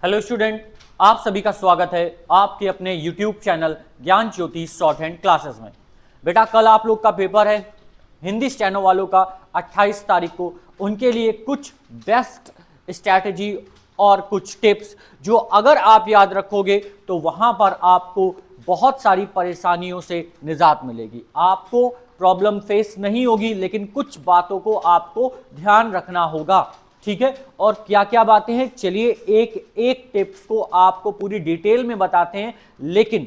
Hello student, आप सभी का स्वागत है आपके अपने YouTube चैनल ज्ञान ज्योति शॉर्ट हैंड क्लासेस में। बेटा कल आप लोग का पेपर है हिंदी स्टेनो वालों का 28 तारीख को। उनके लिए कुछ बेस्ट स्ट्रैटेजी और कुछ टिप्स जो अगर आप याद रखोगे तो वहां पर आपको बहुत सारी परेशानियों से निजात मिलेगी। आपको प्रॉब्लम फेस नहीं होगी, लेकिन कुछ बातों को आपको ध्यान रखना होगा। ठीक है, और क्या क्या बातें हैं चलिए एक एक टिप्स को आपको पूरी डिटेल में बताते हैं, लेकिन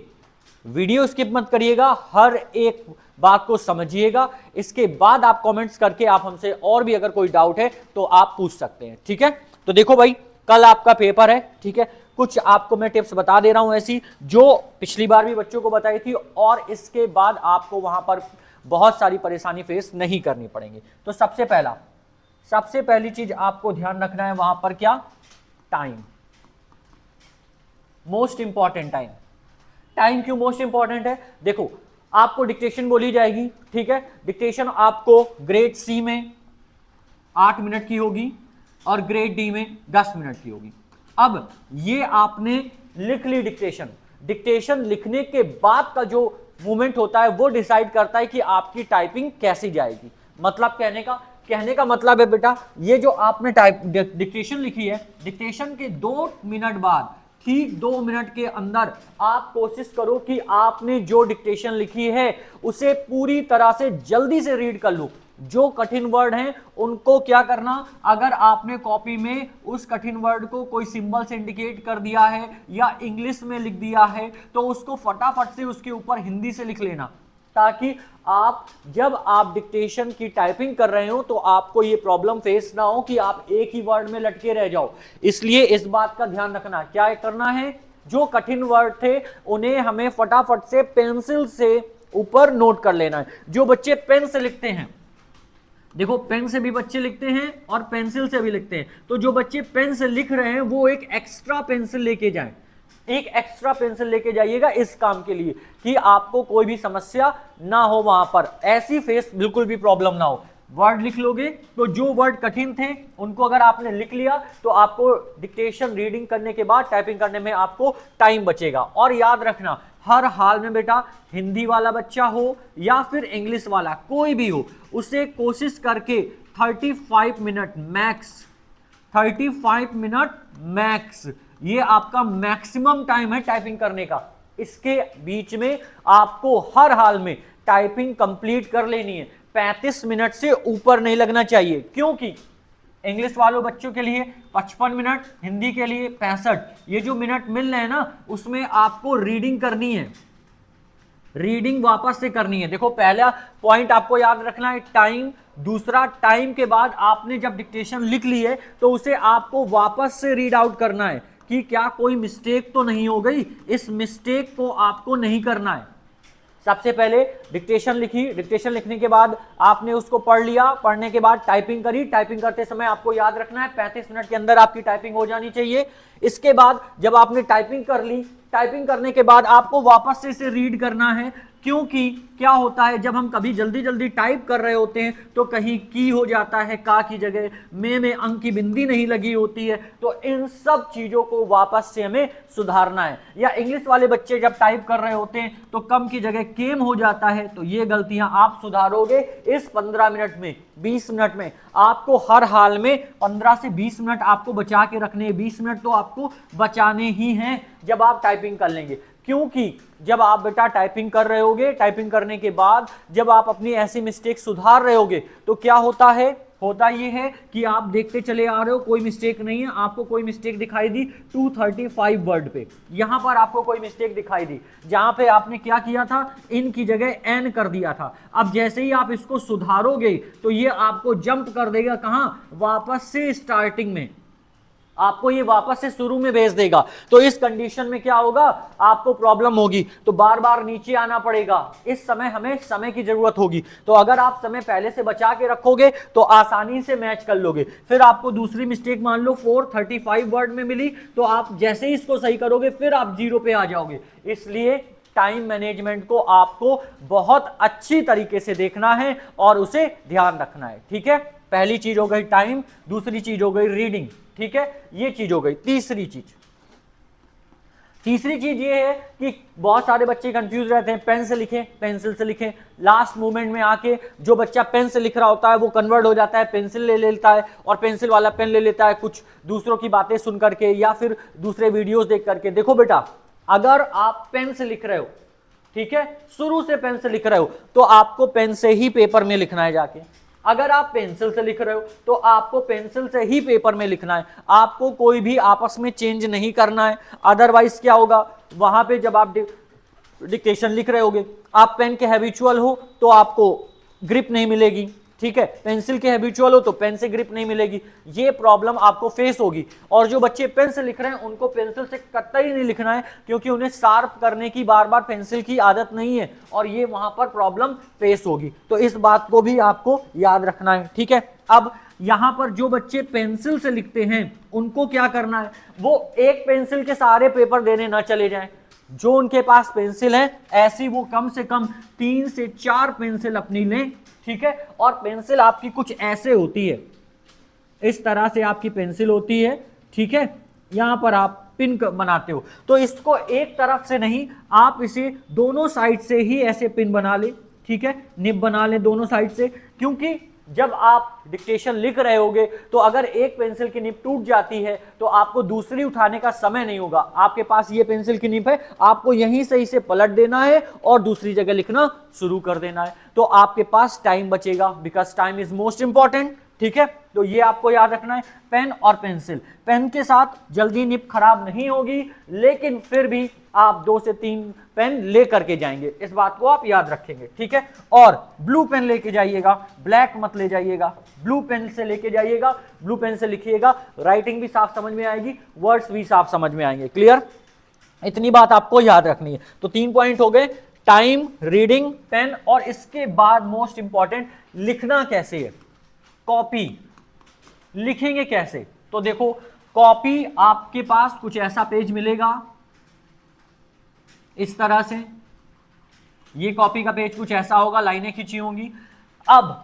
वीडियो स्किप मत करिएगा, हर एक बात को समझिएगा। इसके बाद आप कमेंट्स करके आप हमसे और भी अगर कोई डाउट है तो आप पूछ सकते हैं। ठीक है, तो देखो भाई कल आपका पेपर है। ठीक है, कुछ आपको मैं टिप्स बता दे रहा हूं ऐसी जो पिछली बार भी बच्चों को बताई थी, और इसके बाद आपको वहां पर बहुत सारी परेशानी फेस नहीं करनी पड़ेगी। तो सबसे पहली चीज आपको ध्यान रखना है वहां पर क्या, टाइम। मोस्ट इंपॉर्टेंट टाइम क्यों मोस्ट इंपॉर्टेंट है? देखो आपको डिक्टेशन बोली जाएगी। ठीक है, डिक्टेशन आपको ग्रेड सी में 8 मिनट की होगी और ग्रेड डी में 10 मिनट की होगी। अब ये आपने लिख ली डिक्टेशन लिखने के बाद का जो मूवमेंट होता है वो डिसाइड करता है कि आपकी टाइपिंग कैसी जाएगी। मतलब कहने का मतलब है बेटा, ये जो आपने डिक्टेशन लिखी है, डिक्टेशन के 2 मिनट बाद, ठीक 2 मिनट के अंदर आप कोशिश करो कि आपने जो डिक्टेशन लिखी है उसे पूरी तरह से जल्दी से रीड कर लो। जो कठिन वर्ड हैं उनको क्या करना, अगर आपने कॉपी में उस कठिन वर्ड को कोई सिंबल से इंडिकेट कर दिया है या इंग्लिश में लिख दिया है तो उसको फटाफट से उसके ऊपर हिंदी से लिख लेना, ताकि आप जब आप डिक्टेशन की टाइपिंग कर रहे हो तो आपको ये प्रॉब्लम फेस ना हो कि आप एक ही वर्ड में लटके रह जाओ। इसलिए इस बात का ध्यान रखना, क्या करना है, जो कठिन वर्ड थे उन्हें हमें फटाफट से पेंसिल से ऊपर नोट कर लेना है। जो बच्चे पेन से लिखते हैं, देखो पेन से भी बच्चे लिखते हैं और पेंसिल से भी लिखते हैं, तो जो बच्चे पेन से लिख रहे हैं वो एक एक्स्ट्रा पेंसिल लेके जाएं। एक एक्स्ट्रा पेंसिल लेके जाइएगा इस काम के लिए कि आपको कोई भी समस्या ना हो, वहां पर ऐसी फेस बिल्कुल भी प्रॉब्लम ना हो। वर्ड लिख लोगे तो जो वर्ड कठिन थे उनको अगर आपने लिख लिया तो आपको डिक्टेशन रीडिंग करने के बाद टाइपिंग करने में आपको टाइम बचेगा। और याद रखना, हर हाल में बेटा हिंदी वाला बच्चा हो या फिर इंग्लिश वाला कोई भी हो, उसे कोशिश करके 35 मिनट मैक्स ये आपका मैक्सिमम टाइम है टाइपिंग करने का। इसके बीच में आपको हर हाल में टाइपिंग कंप्लीट कर लेनी है। 35 मिनट से ऊपर नहीं लगना चाहिए, क्योंकि इंग्लिश वालों बच्चों के लिए 55 मिनट, हिंदी के लिए 65। ये जो मिनट मिल रहे हैं ना, उसमें आपको रीडिंग करनी है, रीडिंग वापस से करनी है। देखो पहला पॉइंट आपको याद रखना है टाइम। दूसरा, टाइम के बाद आपने जब डिक्टेशन लिख ली है तो उसे आपको वापस से रीड आउट करना है कि क्या कोई मिस्टेक तो नहीं हो गई। इस मिस्टेक को आपको नहीं करना है। सबसे पहले डिक्टेशन लिखी, डिक्टेशन लिखने के बाद आपने उसको पढ़ लिया, पढ़ने के बाद टाइपिंग करी। टाइपिंग करते समय आपको याद रखना है 35 मिनट के अंदर आपकी टाइपिंग हो जानी चाहिए। इसके बाद जब आपने टाइपिंग कर ली, टाइपिंग करने के बाद आपको वापस से इसे रीड करना है, क्योंकि क्या होता है जब हम कभी जल्दी जल्दी टाइप कर रहे होते हैं तो कहीं की हो जाता है का की जगह में अंक की बिंदी नहीं लगी होती है, तो इन सब चीजों को वापस से हमें सुधारना है। या इंग्लिश वाले बच्चे जब टाइप कर रहे होते हैं तो कम की जगह केम हो जाता है, तो ये गलतियां आप सुधारोगे इस 15 मिनट में, 20 मिनट में। आपको हर हाल में 15 से 20 मिनट आपको बचा के रखने हैं। 20 मिनट तो आपको बचाने ही हैं जब आप टाइपिंग कर लेंगे, क्योंकि जब आप बेटा टाइपिंग कर रहे होगे, टाइपिंग करने के बाद जब आप अपनी ऐसी मिस्टेक सुधार रहे होगे तो क्या होता है, होता ये है कि आप देखते चले आ रहे हो कोई मिस्टेक नहीं है। आपको कोई मिस्टेक दिखाई दी 235 वर्ड पे, यहां पर आपको कोई मिस्टेक दिखाई दी जहां पे आपने क्या किया था, इन की जगह एन कर दिया था। अब जैसे ही आप इसको सुधारोगे तो ये आपको जंप कर देगा कहां, वापस से स्टार्टिंग में, आपको ये वापस से शुरू में भेज देगा। तो इस कंडीशन में क्या होगा, आपको प्रॉब्लम होगी, तो बार बार नीचे आना पड़ेगा। इस समय हमें समय की जरूरत होगी, तो अगर आप समय पहले से बचा के रखोगे तो आसानी से मैच कर लोगे। फिर आपको दूसरी मिस्टेक मान लो 435 वर्ड में मिली, तो आप जैसे ही इसको सही करोगे फिर आप 0 पे आ जाओगे। इसलिए टाइम मैनेजमेंट को आपको बहुत अच्छी तरीके से देखना है और उसे ध्यान रखना है। ठीक है, पहली चीज हो गई टाइम, दूसरी चीज हो गई रीडिंग। ठीक है, ये चीज हो गई। तीसरी चीज तीसरी चीज ये है कि बहुत सारे बच्चे कंफ्यूज रहते हैं, पेन से लिखें, पेंसिल से लिखें। लास्ट मोमेंट में आके जो बच्चा पेन से लिख रहा होता है वो कन्वर्ट हो जाता है, पेंसिल ले लेता है और पेंसिल वाला पेन ले लेता है, कुछ दूसरों की बातें सुन करके या फिर दूसरे वीडियोस देख करके। देखो बेटा, अगर आप पेन से लिख रहे हो, ठीक है, शुरू से पेन से लिख रहे हो, तो आपको पेन से ही पेपर में लिखना है जाके। अगर आप पेंसिल से लिख रहे हो तो आपको पेंसिल से ही पेपर में लिखना है, आपको कोई भी आपस में चेंज नहीं करना है। अदरवाइज क्या होगा, वहां पे जब आप डिक्टेशन लिख रहे होगे, आप पेन के हैबिचुअल हो तो आपको ग्रिप नहीं मिलेगी, ठीक है, पेंसिल के हैबिचुअल हो तो पेन से ग्रिप नहीं मिलेगी, ये प्रॉब्लम आपको फेस होगी। और जो बच्चे पेन से लिख रहे हैं उनको पेंसिल से कतई नहीं लिखना है, क्योंकि उन्हें शार्प करने की बार बार पेंसिल की आदत नहीं है और ये वहां पर प्रॉब्लम फेस होगी। तो इस बात को भी आपको याद रखना है, ठीक है। अब यहां पर जो बच्चे पेंसिल से लिखते हैं उनको क्या करना है, वो एक पेंसिल के सारे पेपर देने ना चले जाएं। जो उनके पास पेंसिल है ऐसी वो कम से कम 3 से 4 पेंसिल अपनी लें, ठीक है। और पेंसिल आपकी कुछ ऐसे होती है, इस तरह से आपकी पेंसिल होती है, ठीक है। यहां पर आप पिन बनाते हो तो इसको एक तरफ से नहीं, आप इसे दोनों साइड से ही ऐसे पिन बना ले, ठीक है, निब बना ले दोनों साइड से। क्योंकि जब आप डिक्टेशन लिख रहे होगे तो अगर एक पेंसिल की निब टूट जाती है तो आपको दूसरी उठाने का समय नहीं होगा। आपके पास ये पेंसिल की निब है, आपको यहीं से इसे पलट देना है और दूसरी जगह लिखना शुरू कर देना है, तो आपके पास टाइम बचेगा, because time is most important, ठीक है। तो ये आपको याद रखना है, पेन और पेंसिल। पेन के साथ जल्दी निब खराब नहीं होगी, लेकिन फिर भी आप 2 से 3 पेन ले करके जाएंगे, इस बात को आप याद रखेंगे, ठीक है। और ब्लू पेन लेके जाइएगा, ब्लैक मत ले जाइएगा, ब्लू पेन से लेके जाइएगा, ब्लू पेन से लिखिएगा, राइटिंग भी साफ समझ में आएगी, वर्ड्स भी साफ समझ में आएंगे। क्लियर, इतनी बात आपको याद रखनी है। तो 3 पॉइंट हो गए, टाइम, रीडिंग, पेन, और इसके बाद मोस्ट इंपॉर्टेंट लिखना कैसे है, कॉपी लिखेंगे कैसे। तो देखो, कॉपी आपके पास कुछ ऐसा पेज मिलेगा इस तरह से, ये कॉपी का पेज कुछ ऐसा होगा, लाइनें खींची होंगी। अब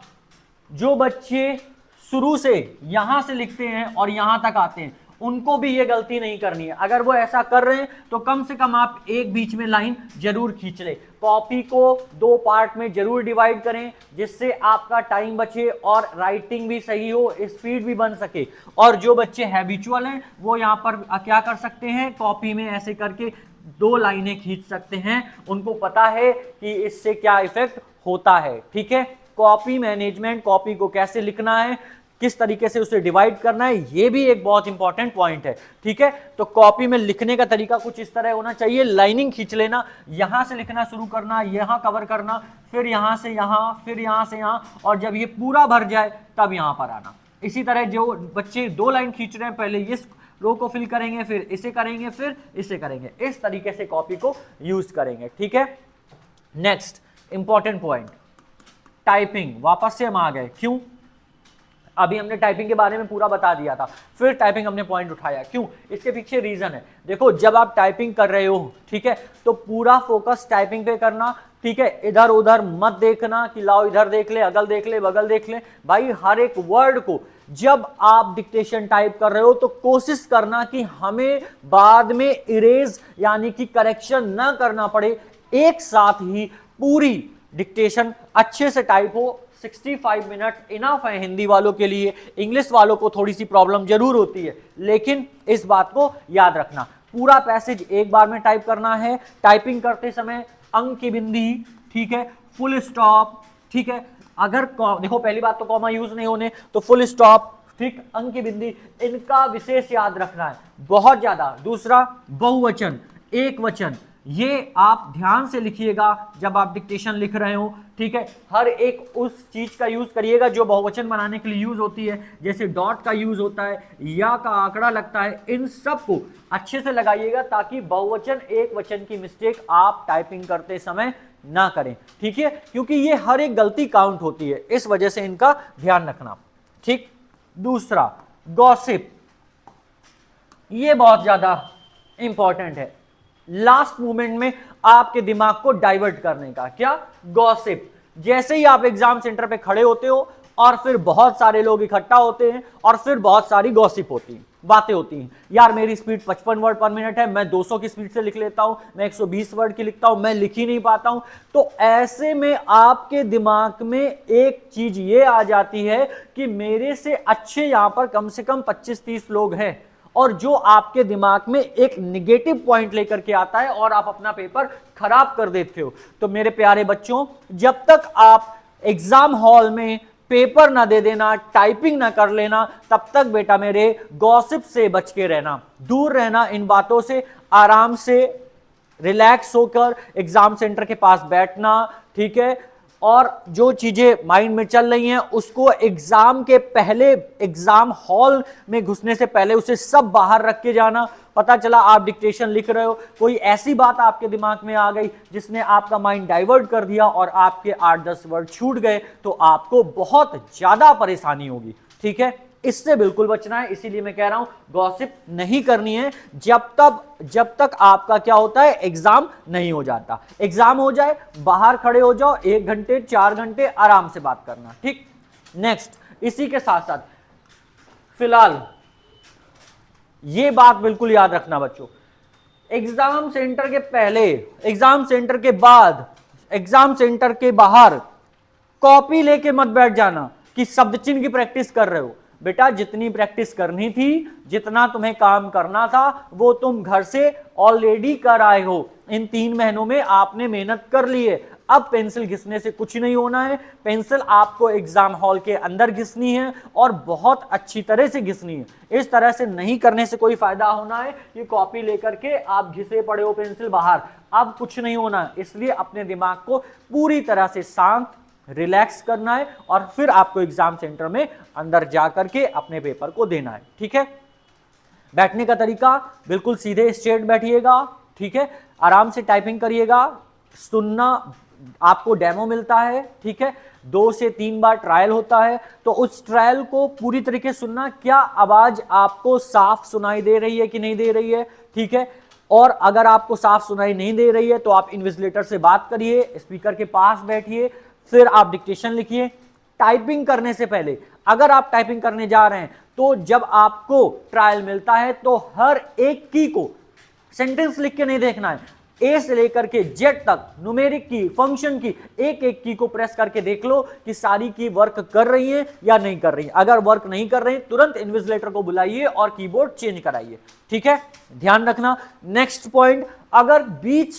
जो बच्चे शुरू से यहां से लिखते हैं और यहां तक आते हैं उनको भी ये गलती नहीं करनी है। अगर वो ऐसा कर रहे हैं तो कम से कम आप एक बीच में लाइन जरूर खींच लें। कॉपी को 2 पार्ट में जरूर डिवाइड करें, जिससे आपका टाइम बचे और राइटिंग भी सही हो, स्पीड भी बन सके। और जो बच्चे हैबिचुअल हैं वो यहाँ पर क्या कर सकते हैं, कॉपी में ऐसे करके 2 लाइनें खींच सकते हैं, उनको पता है कि इससे क्या इफेक्ट होता है, ठीक है। कॉपी मैनेजमेंट, कॉपी को कैसे लिखना है, किस तरीके से उसे डिवाइड करना है, ये भी एक बहुत इंपॉर्टेंट पॉइंट है, ठीक है। तो कॉपी में लिखने का तरीका कुछ इस तरह होना चाहिए, लाइनिंग खींच लेना, यहां से लिखना शुरू करना, यहां कवर करना, फिर यहां से यहां, फिर यहां से यहां, और जब ये पूरा भर जाए तब यहां पर आना। इसी तरह जो बच्चे 2 लाइन खींच रहे हैं, पहले इस रो को फिल करेंगे, फिर इसे करेंगे, फिर इसे करेंगे, इस तरीके से कॉपी को यूज करेंगे, ठीक है। Next important point, typing. वापस से हम आ गए, क्यों, अभी हमने टाइपिंग के बारे में पूरा बता दिया था, फिर टाइपिंग हमने पॉइंट उठाया, क्यों, इसके पीछे रीजन है। देखो, जब आप टाइपिंग कर रहे हो, ठीक है, तो पूरा फोकस टाइपिंग पे करना, ठीक है। इधर उधर मत देखना कि लाओ इधर देख ले, अगल देख ले, बगल देख ले। भाई हर एक वर्ड को जब आप डिक्टेशन टाइप कर रहे हो तो कोशिश करना कि हमें बाद में इरेज यानी कि करेक्शन ना करना पड़े, एक साथ ही पूरी डिक्टेशन अच्छे से टाइप हो। 65 मिनट इनफ है हिंदी वालों के लिए, इंग्लिश वालों को थोड़ी सी प्रॉब्लम जरूर होती है, लेकिन इस बात को याद रखना, पूरा पैसेज एक बार में टाइप करना है। टाइपिंग करते समय अंक की बिंदी, ठीक है, फुल स्टॉप, ठीक है। अगर देखो, पहली बात तो कॉमा यूज नहीं होने, तो फुल स्टॉप, ठीक, अंक की बिंदी, इनका विशेष याद रखना है बहुत ज्यादा। दूसरा, बहुवचन, एक वचन, ये आप ध्यान से लिखिएगा जब आप डिक्टेशन लिख रहे हो, ठीक है। हर एक उस चीज का यूज करिएगा जो बहुवचन बनाने के लिए यूज होती है, जैसे डॉट का यूज होता है, या का आंकड़ा लगता है, इन सब को अच्छे से लगाइएगा ताकि बहुवचन एक वचन की मिस्टेक आप टाइपिंग करते समय ना करें, ठीक है, क्योंकि ये हर एक गलती काउंट होती है, इस वजह से इनका ध्यान रखना, ठीक। दूसरा, गॉसिप, ये बहुत ज्यादा इंपॉर्टेंट है, लास्ट मोमेंट में आपके दिमाग को डाइवर्ट करने का। क्या, गॉसिप। जैसे ही आप एग्जाम सेंटर पे खड़े होते हो और फिर बहुत सारे लोग इकट्ठा होते हैं और फिर बहुत सारी गॉसिप होती है, बातें होती हैं, यार मेरी स्पीड 55 वर्ड पर मिनट है, मैं 200 की स्पीड से लिख लेता हूं, मैं 120 वर्ड की लिखता हूं, मैं लिख ही नहीं पाता हूं। तो ऐसे में आपके दिमाग में एक चीज ये आ जाती है कि मेरे से अच्छे यहां पर कम से कम 25-30 लोग हैं, और जो आपके दिमाग में एक निगेटिव पॉइंट लेकर के आता है और आप अपना पेपर खराब कर देते हो। तो मेरे प्यारे बच्चों, जब तक आप एग्जाम हॉल में पेपर ना दे देना, टाइपिंग ना कर लेना, तब तक बेटा मेरे गॉसिप से बच के रहना, दूर रहना इन बातों से, आराम से रिलैक्स होकर एग्जाम सेंटर के पास बैठना, ठीक है। और जो चीजें माइंड में चल रही हैं उसको एग्जाम के पहले, एग्जाम हॉल में घुसने से पहले उसे सब बाहर रख के जाना। पता चला आप डिक्टेशन लिख रहे हो, कोई ऐसी बात आपके दिमाग में आ गई जिसने आपका माइंड डाइवर्ट कर दिया और आपके 8-10 वर्ड छूट गए, तो आपको बहुत ज्यादा परेशानी होगी, ठीक है। इससे बिल्कुल बचना है, इसीलिए मैं कह रहा हूं गॉसिप नहीं करनी है जब तक आपका क्या होता है, एग्जाम नहीं हो जाता। एग्जाम हो जाए, बाहर खड़े हो जाओ, 1 घंटे 4 घंटे आराम से बात करना, ठीक। नेक्स्ट, इसी के साथ साथ फिलहाल ये बात बिल्कुल याद रखना बच्चों, एग्जाम सेंटर के पहले, एग्जाम सेंटर के बाद, एग्जाम सेंटर के बाहर कॉपी लेके मत बैठ जाना कि शब्द चिन्ह की प्रैक्टिस कर रहे हो। बेटा जितनी प्रैक्टिस करनी थी, जितना तुम्हें काम करना था, वो तुम घर से ऑलरेडी कर आए हो। इन 3 महीनों में आपने मेहनत कर ली है। अब पेंसिल घिसने से कुछ नहीं होना है, पेंसिल आपको एग्जाम हॉल के अंदर घिसनी है और बहुत अच्छी तरह से घिसनी है। इस तरह से नहीं करने से कोई फायदा होना है कि कॉपी लेकर के आप घिसे पड़े हो पेंसिल बाहर, अब कुछ नहीं होना है। इसलिए अपने दिमाग को पूरी तरह से शांत, रिलैक्स करना है और फिर आपको एग्जाम सेंटर में अंदर जाकर के अपने पेपर को देना है, ठीक है। बैठने का तरीका बिल्कुल सीधे स्ट्रेट बैठिएगा, ठीक है। आराम से टाइपिंग करिएगा, सुनना, आपको डेमो मिलता है, ठीक है। 2 से 3 बार ट्रायल होता है, तो उस ट्रायल को पूरी तरीके से सुनना, क्या आवाज आपको साफ सुनाई दे रही है कि नहीं दे रही है, ठीक है। और अगर आपको साफ सुनाई नहीं दे रही है तो आप इन्विजिलेटर से बात करिए, स्पीकर के पास बैठिए, फिर आप डिक्टेशन लिखिए। टाइपिंग करने से पहले, अगर आप टाइपिंग करने जा रहे हैं तो जब आपको ट्रायल मिलता है तो हर एक की को सेंटेंस लिख के नहीं देखना है, ए से लेकर के जेड तक, न्यूमेरिक की, फंक्शन की, एक एक की को प्रेस करके देख लो कि सारी की वर्क कर रही है या नहीं कर रही है। अगर वर्क नहीं कर रही है तुरंत इन्विजिलेटर को बुलाइए और कीबोर्ड चेंज कराइए, ठीक है। ध्यान रखना। नेक्स्ट पॉइंट, अगर बीच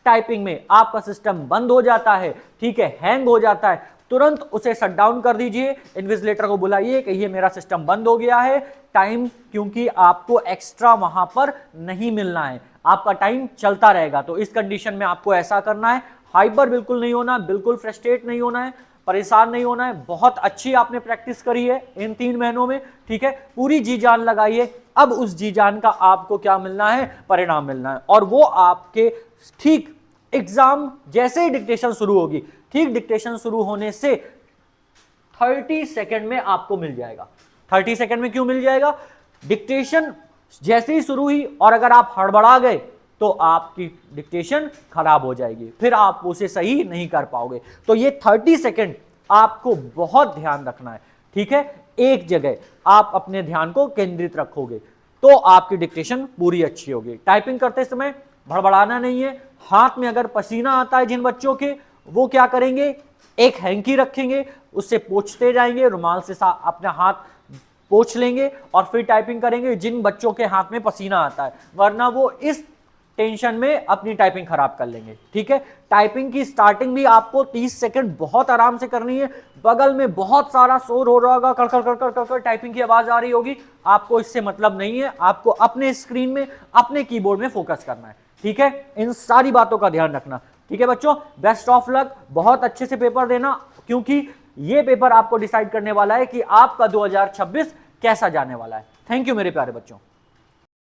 टाइपिंग में आपका सिस्टम बंद हो जाता है, ठीक है, हैंग हो जाता है, तुरंत उसे शट डाउन कर दीजिए, इन्विजिलेटर को बुलाइए, कहिए मेरा सिस्टम बंद हो गया है, टाइम, क्योंकि आपको एक्स्ट्रा वहां पर नहीं मिलना है, आपका टाइम चलता रहेगा। तो इस कंडीशन में आपको ऐसा करना है, हाइपर बिल्कुल नहीं होना, बिल्कुल फ्रस्ट्रेट नहीं होना है, परेशान नहीं होना है। बहुत अच्छी आपने प्रैक्टिस करी है इन 3 महीनों में, ठीक है, पूरी जी जान लगाइए। अब उस जी जान का आपको क्या मिलना है, परिणाम मिलना है, और वो आपके ठीक एग्जाम जैसे ही डिक्टेशन शुरू होगी, ठीक डिक्टेशन शुरू होने से 30 सेकंड में आपको मिल जाएगा। 30 सेकंड में क्यों मिल जाएगा, डिक्टेशन जैसे ही शुरू हुई और अगर आप हड़बड़ा गए तो आपकी डिक्टेशन खराब हो जाएगी, फिर आप उसे सही नहीं कर पाओगे। तो ये 30 सेकंड आपको बहुत ध्यान रखना है, ठीक है। एक जगह आप अपने ध्यान को केंद्रित रखोगे तो आपकी डिक्टेशन पूरी अच्छी होगी। टाइपिंग करते समय भड़बड़ाना नहीं है। हाथ में अगर पसीना आता है जिन बच्चों के, वो क्या करेंगे, एक हैंकी रखेंगे, उससे पोंछते जाएंगे, रुमाल से अपना हाथ पोंछ लेंगे और फिर टाइपिंग करेंगे जिन बच्चों के हाथ में पसीना आता है, वरना वो इस टेंशन में अपनी टाइपिंग खराब कर लेंगे, ठीक है। टाइपिंग की स्टार्टिंग भी आपको 30 सेकंड बहुत आराम से करनी है। बगल में बहुत सारा शोर हो रहा होगा, कड़कड़ कड़कड़ कड़कड़ टाइपिंग की आवाज आ रही होगी, आपको इससे मतलब नहीं है, आपको अपने स्क्रीन में, अपने कीबोर्ड में फोकस करना है, ठीक है। इन सारी बातों का ध्यान रखना, ठीक है बच्चों। बेस्ट ऑफ लक, बहुत अच्छे से पेपर देना, क्योंकि ये पेपर आपको डिसाइड करने वाला है कि आपका 2026 कैसा जाने वाला है। थैंक यू मेरे प्यारे बच्चों।